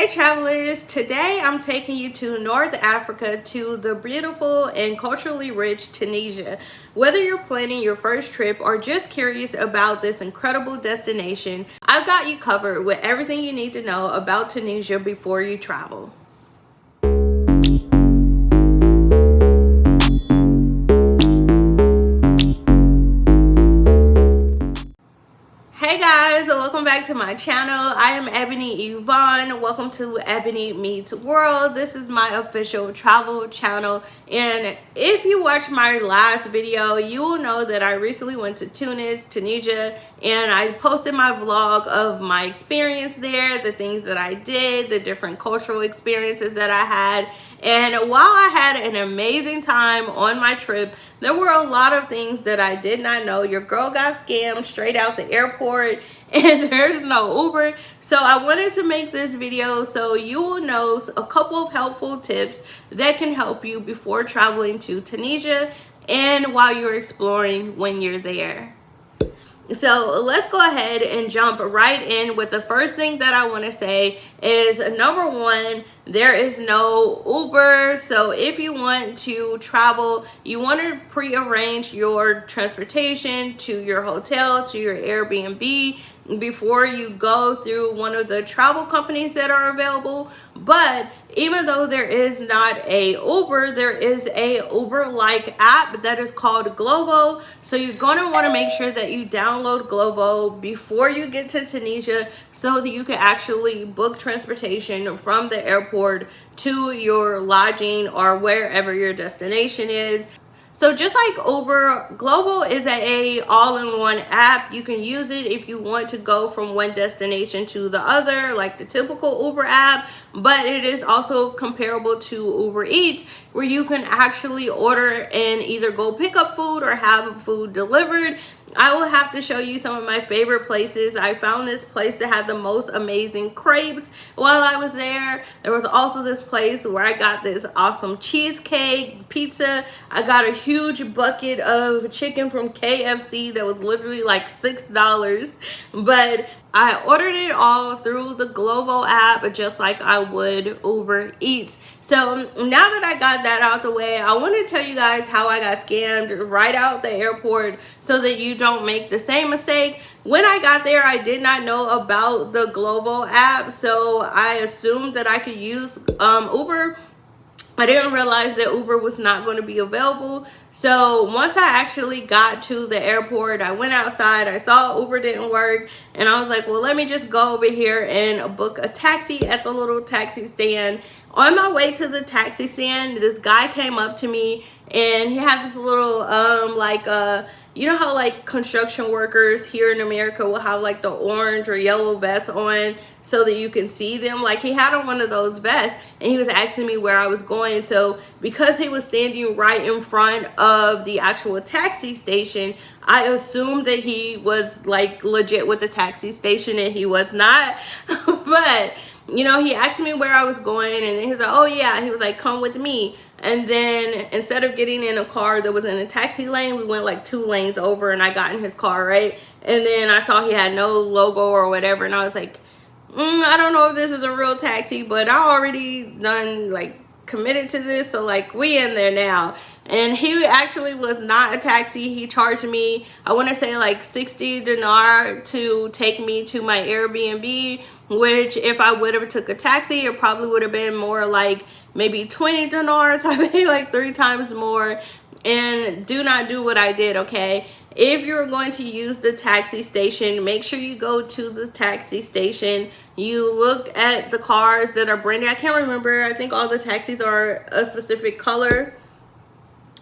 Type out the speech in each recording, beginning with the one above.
Hey travelers, today I'm taking you to North Africa, to the beautiful and culturally rich Tunisia. Whether you're planning your first trip or just curious about this incredible destination, I've got you covered with everything you need to know about Tunisia before you travel. Hey guys, welcome back to my channel. I am Ebony Yvonne. Welcome to Ebony Meets World. This is my official travel channel, and if you watched my last video, you will know that I recently went to Tunis, Tunisia, and I posted my vlog of my experience there, the things that I did, the different cultural experiences that I had. And while I had an amazing time on my trip, there were a lot of things that I did not know. Your girl got scammed straight out the airport and there's no Uber. So I wanted to make this video so you will know a couple of helpful tips that can help you before traveling to Tunisia and while you're exploring when you're there. So let's go ahead and jump right in with the first thing that I want to say is number one, there is no Uber. So if you want to travel, you want to pre-arrange your transportation to your hotel, to your Airbnb before you go through one of the travel companies that are available. But even though there is not a Uber, there is a Uber-like app that is called Glovo. So you're going to want to make sure that you download Glovo before you get to Tunisia so that you can actually book transportation from the airport to your lodging or wherever your destination is. So just like Uber, Glovo is a all-in-one app. You can use it if you want to go from one destination to the other, like the typical Uber app, but it is also comparable to Uber Eats, where you can actually order and either go pick up food or have food delivered. I will have to show you some of my favorite places. I found this place that had the most amazing crepes while I was there. There was also this place where I got this awesome cheesecake pizza. I got a huge bucket of chicken from KFC that was literally like $6. But I ordered it all through the Glovo app, just like I would Uber Eats. So now that I got that out the way, I want to tell you guys how I got scammed right out the airport so that you don't make the same mistake. When I got there, I did not know about the Glovo app, so I assumed that I could use Uber. I didn't realize that Uber was not going to be available. So once I actually got to the airport, I went outside, I saw Uber didn't work, and I was like, well, let me just go over here and book a taxi at the little taxi stand. On my way to the taxi stand, this guy came up to me and he had this little you know how like construction workers here in America will have like the orange or yellow vest on so that you can see them? Like, he had on one of those vests and he was asking me where I was going. So because he was standing right in front of the actual taxi station, I assumed that he was like legit with the taxi station, and he was not. But you know, he asked me where I was going, and then he was like, oh yeah, he was like, come with me. And then instead of getting in a car that was in a taxi lane, we went like 2 lanes over, and I got in his car, right? And then I saw he had no logo or whatever, and I was like, I don't know if this is a real taxi, but I already done like committed to this, so like we in there now. And he actually was not a taxi. He charged me, I want to say like 60 dinar to take me to my Airbnb, which if I would have took a taxi, it probably would have been more like maybe 20 dinars. I paid like 3 times more. And do not do what I did, okay? If you're going to use the taxi station, make sure you go to the taxi station. You look at the cars that are branded. I can't remember. I think all the taxis are a specific color,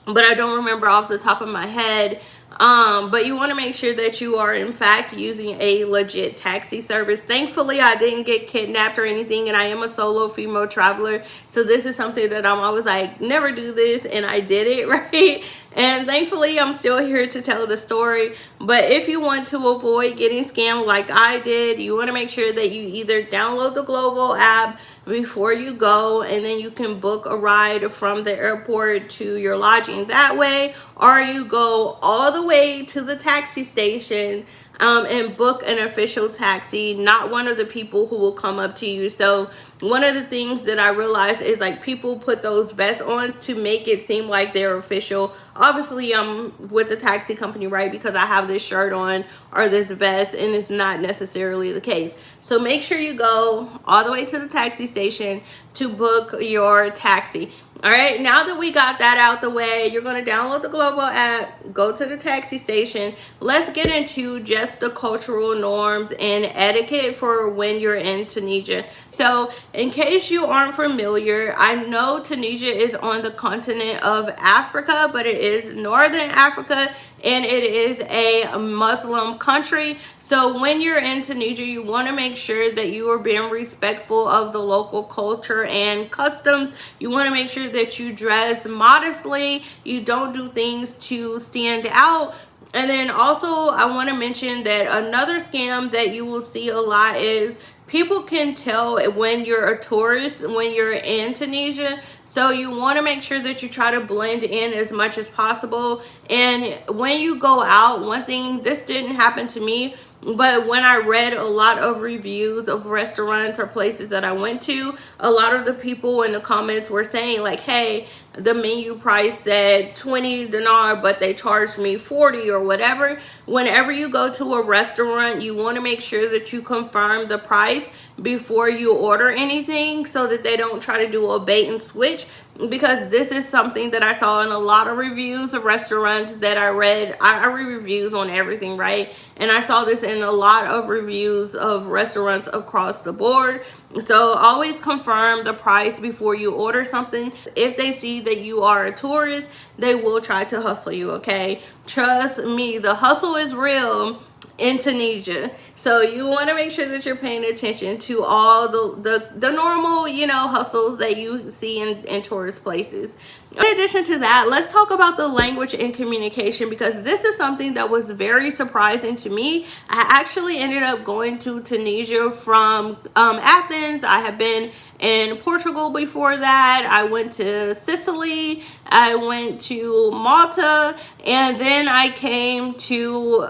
but I don't remember off the top of my head. But you want to make sure that you are in fact using a legit taxi service. Thankfully, I didn't get kidnapped or anything, and I am a solo female traveler, so this is something that I'm always like, never do this, and I did it, right? And thankfully, I'm still here to tell the story. But if you want to avoid getting scammed like I did, you want to make sure that you either download the Glovo app before you go, and then you can book a ride from the airport to your lodging that way, or you go all the way way to the taxi station and book an official taxi, not one of the people who will come up to you. So one of the things that I realized is like people put those vests on to make it seem like they're official. Obviously I'm with the taxi company, right, because I have this shirt on or this vest, and it's not necessarily the case. So make sure you go all the way to the taxi station to book your taxi. All right, now that we got that out the way, you're going to download the Glovo app, go to the taxi station. Let's get into just the cultural norms and etiquette for when you're in Tunisia. So in case you aren't familiar, I know Tunisia is on the continent of Africa, but it is Northern Africa, and it is a Muslim country. So when you're in Tunisia, you want to make sure that you are being respectful of the local culture and customs. You want to make sure that you dress modestly. You don't do things to stand out. And then also I want to mention that another scam that you will see a lot is people can tell when you're a tourist when you're in Tunisia. So you want to make sure that you try to blend in as much as possible. And when you go out, one thing, this didn't happen to me, but when I read a lot of reviews of restaurants or places that I went to, a lot of the people in the comments were saying like, hey, the menu price said 20 dinar, but they charged me 40 or whatever. Whenever you go to a restaurant, you want to make sure that you confirm the price before you order anything so that they don't try to do a bait and switch, because this is something that I saw in a lot of reviews of restaurants that I read. I read reviews on everything, right? And I saw this in a lot of reviews of restaurants across the board. So always confirm the price before you order something. If they see that you are a tourist, they will try to hustle you, okay? Trust me, the hustle is real in Tunisia. So you want to make sure that you're paying attention to all the normal, you know, hustles that you see in tourist places. In addition to that, let's talk about the language and communication, because this is something that was very surprising to me. I actually ended up going to Tunisia from Athens. I have been in Portugal before that. I went to Sicily. I went to Malta, and then I came to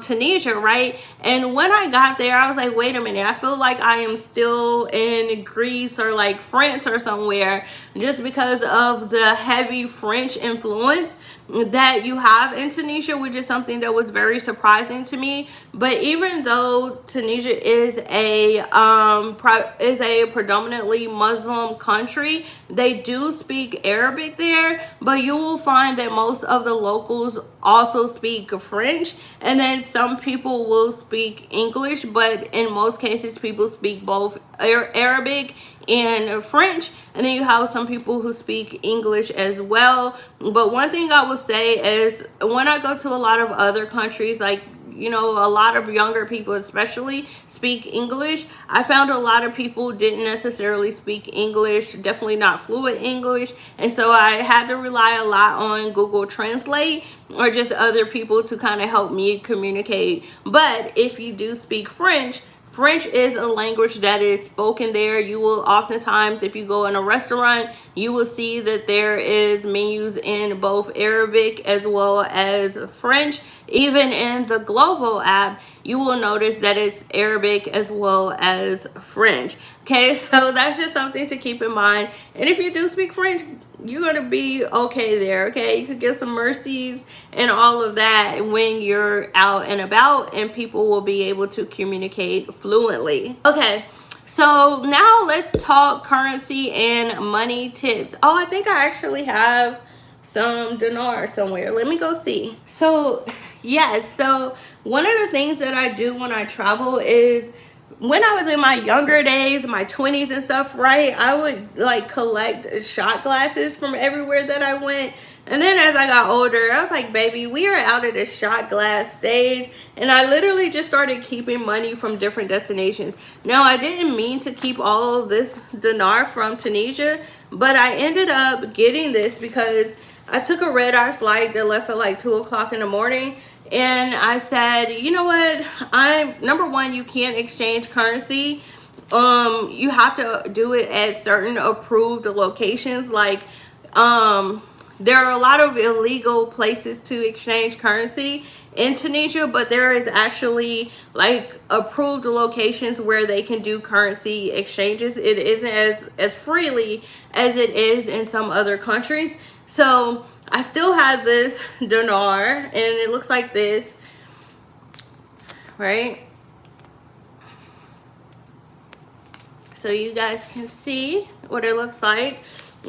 Tunisia, right? And when I got there, I was like, wait a minute, I feel like I am still in Greece or like France or somewhere, just because of the heavy French influence that you have in Tunisia, which is something that was very surprising to me. But even though Tunisia is a predominantly Muslim country, they do speak Arabic there, but you will find that most of the locals also speak French, and then some people will speak English, but in most cases people speak both Arabic and French, and then you have some people who speak English as well. But one thing I will say is when I go to a lot of other countries, like, you know, a lot of younger people especially speak English. I found a lot of people didn't necessarily speak English, definitely not fluent English, and so I had to rely a lot on Google Translate or just other people to kind of help me communicate. But if you do speak French, French is a language that is spoken there. You will oftentimes, if you go in a restaurant, you will see that there is menus in both Arabic as well as French. Even in the Glovo app, you will notice that it's Arabic as well as French. Okay, so that's just something to keep in mind. And if you do speak French, you're going to be okay there, okay? You could get some mercies and all of that when you're out and about, and people will be able to communicate fluently. Okay, so now let's talk currency and money tips. Oh, I think I actually have some dinar somewhere. Let me go see. So, yes, so one of the things that I do when I travel is, when I was in my younger days, my 20s and stuff, right, I would like collect shot glasses from everywhere that I went. And then as I got older, I was like, baby, we are out of the shot glass stage. And I literally just started keeping money from different destinations. Now, I didn't mean to keep all of this dinar from Tunisia, but I ended up getting this because I took a red-eye flight that left at like 2 o'clock in the morning. And I said, you know what, number one, you can't exchange currency. You have to do it at certain approved locations, like there are a lot of illegal places to exchange currency in Tunisia, but there is actually like approved locations where they can do currency exchanges. It isn't as freely as it is in some other countries. So I still have this dinar, and it looks like this, right? So you guys can see what it looks like.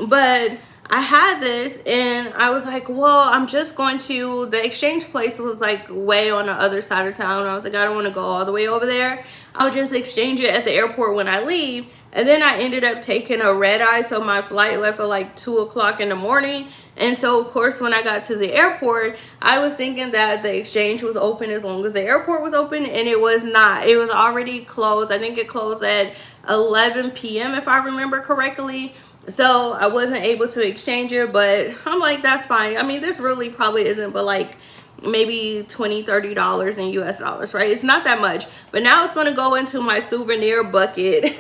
But I had this and I was like, well, I'm just going to, the exchange place was like way on the other side of town. I was like, I don't want to go all the way over there. I'll just exchange it at the airport when I leave. And then I ended up taking a red eye. So my flight left at like 2 o'clock in the morning. And so of course, when I got to the airport, I was thinking that the exchange was open as long as the airport was open, and it was not. It was already closed. I think it closed at 11 p.m. if I remember correctly. So I wasn't able to exchange it, but I'm like, that's fine. I mean, this really probably isn't but like maybe $20-$30 in US dollars, right? It's not that much. But now it's going to go into my souvenir bucket.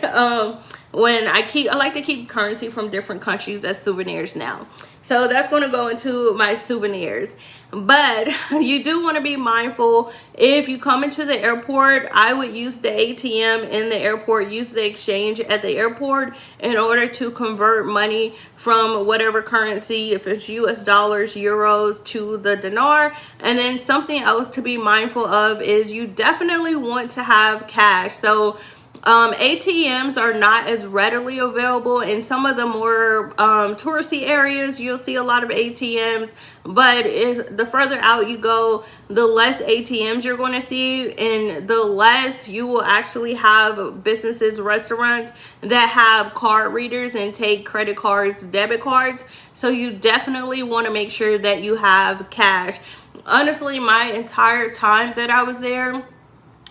When I like to keep currency from different countries as souvenirs now. So that's going to go into my souvenirs. But you do want to be mindful. If you come into the airport, I would use the ATM in the airport, use the exchange at the airport in order to convert money from whatever currency, if it's US dollars, euros, to the dinar. And then something else to be mindful of is you definitely want to have cash. So ATMs are not as readily available in some of the more touristy areas. You'll see a lot of ATMs, but the further out you go, the less ATMs you're going to see, and the less you will actually have businesses, restaurants that have card readers and take credit cards, debit cards. So you definitely want to make sure that you have cash. Honestly, my entire time that I was there,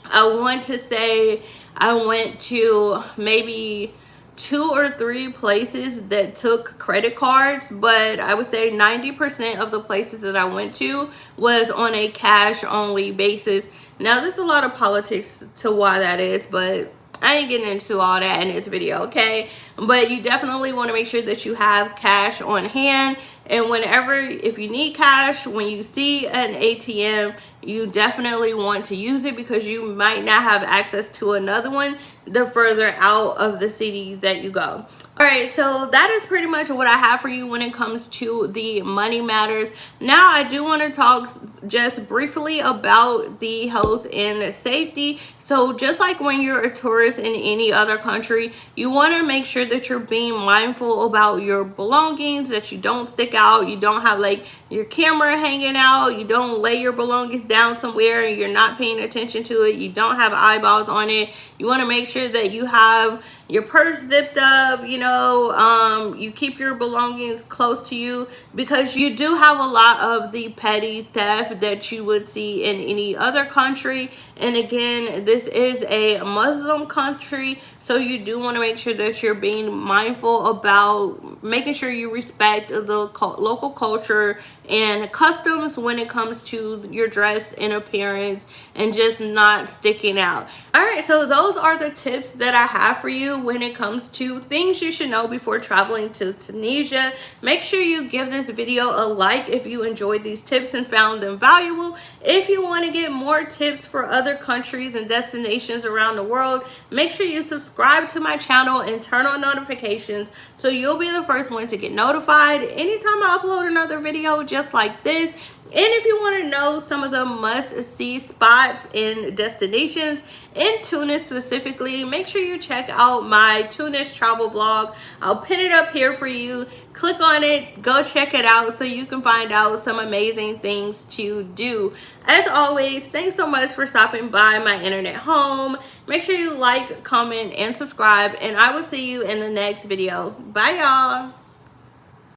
I want to say I went to maybe 2 or 3 places that took credit cards, but I would say 90% of the places that I went to was on a cash only basis. Now, there's a lot of politics to why that is, but I ain't getting into all that in this video, okay? But you definitely want to make sure that you have cash on hand. And whenever, if you need cash, when you see an ATM, you definitely want to use it, because you might not have access to another one the further out of the city that you go. All right, so that is pretty much what I have for you when it comes to the money matters. Now, I do want to talk just briefly about the health and safety. So just like when you're a tourist in any other country, you want to make sure that you're being mindful about your belongings, that you don't stick out, you don't have like your camera hanging out, you don't lay your belongings down somewhere and you're not paying attention to it, you don't have eyeballs on it. You want to make sure that you have your purse zipped up, you keep your belongings close to you, because you do have a lot of the petty theft that you would see in any other country. And again, this is a Muslim country, so you do want to make sure that you're being mindful about making sure you respect the local culture and customs when it comes to your dress and appearance, and just not sticking out. All right, so those are the tips that I have for you when it comes to things you should know before traveling to Tunisia. Make sure you give this video a like if you enjoyed these tips and found them valuable. If you want to get more tips for other countries and destinations around the world, make sure you subscribe to my channel and turn on notifications so you'll be the first one to get notified anytime I upload another video just like this. And if you want to know some of the must-see spots and destinations in Tunis specifically, make sure you check out my Tunis travel vlog. I'll pin it up here for you. Click on it, go check it out so you can find out some amazing things to do. As always, thanks so much for stopping by my internet home. Make sure you like, comment, and subscribe, and I will see you in the next video. Bye, y'all.